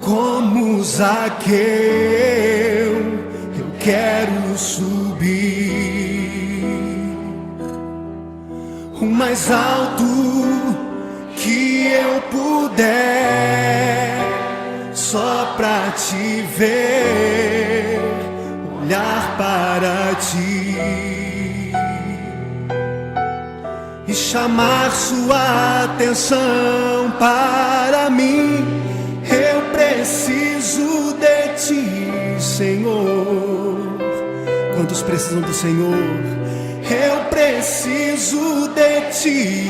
Como Zaqueu, eu quero subir o mais alto que eu puder, só pra te ver, olhar para ti e chamar sua atenção para mim. Eu preciso de ti, Senhor. Quantos precisam do Senhor? Eu preciso de ti,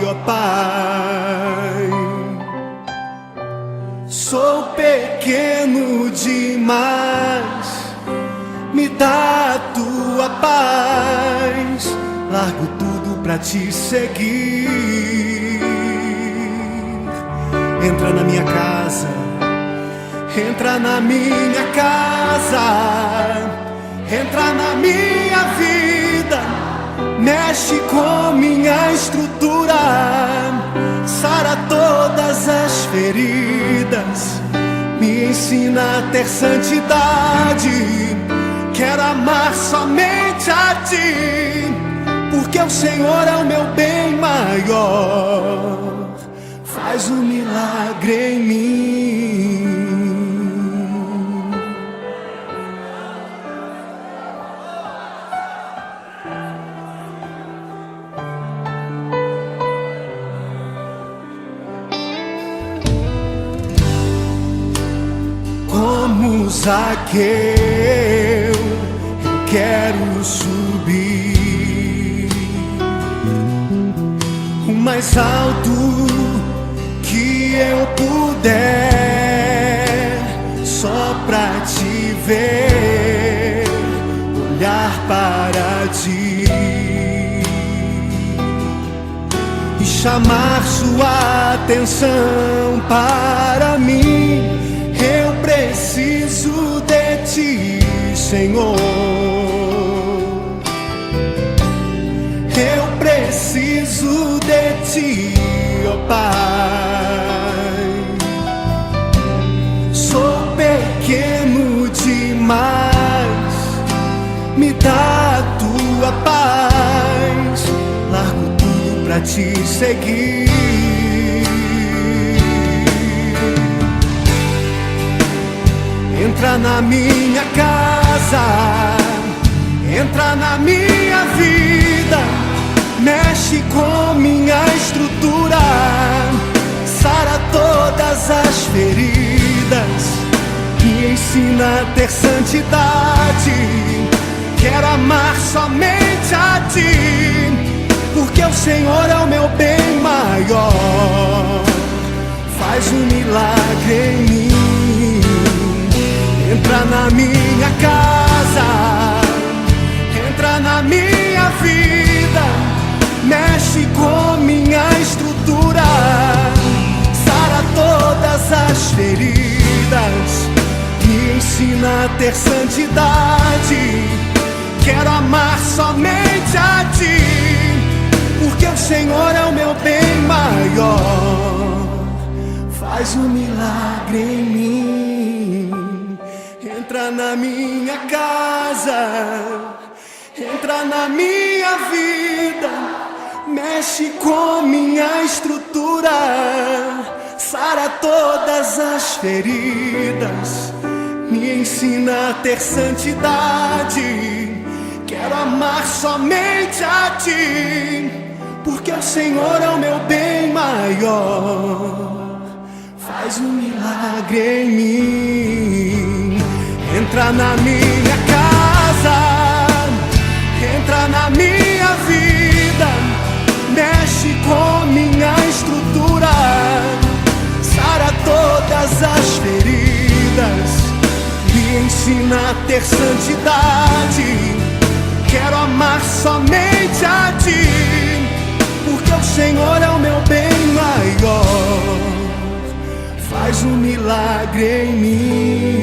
ó Pai. Sou pequeno demais, me dá a tua paz. Largo tudo pra te seguir. Entra na minha casa, entra na minha casa, entra na minha vida, mexe com minha estrutura, sara todas as feridas, me ensina a ter santidade. Quero amar somente a ti, porque o Senhor é o meu bem maior. Faz um milagre em mim. Como Zaqueu, eu quero subir o mais alto que eu puder, só pra te ver, olhar para ti e chamar sua atenção para mim. Eu preciso de ti, Senhor. Eu preciso de ti, ó Pai. Sou pequeno demais, me dá a tua paz. Largo tudo pra te seguir. Entra na minha casa, entra na minha vida, mexe com minha estrutura, sara todas as feridas, me ensina a ter santidade. Quero amar somente a ti, porque o Senhor é o meu bem maior. Faz um milagre em mim. Entra na minha casa, entra na minha vida, mexe com minha estrutura, sara todas as feridas, me ensina a ter santidade. Quero amar somente a ti, porque o Senhor é o meu bem maior. Faz um milagre em mim. Entra na minha casa, entra na minha vida, mexe com minha estrutura, sara todas as feridas, me ensina a ter santidade. Quero amar somente a ti, porque o Senhor é o meu bem maior. Faz um milagre em mim. Entra na minha casa, entra na minha vida, mexe com minha estrutura, sara todas as feridas, me ensina a ter santidade. Quero amar somente a ti, porque o Senhor é o meu bem maior. Faz um milagre em mim.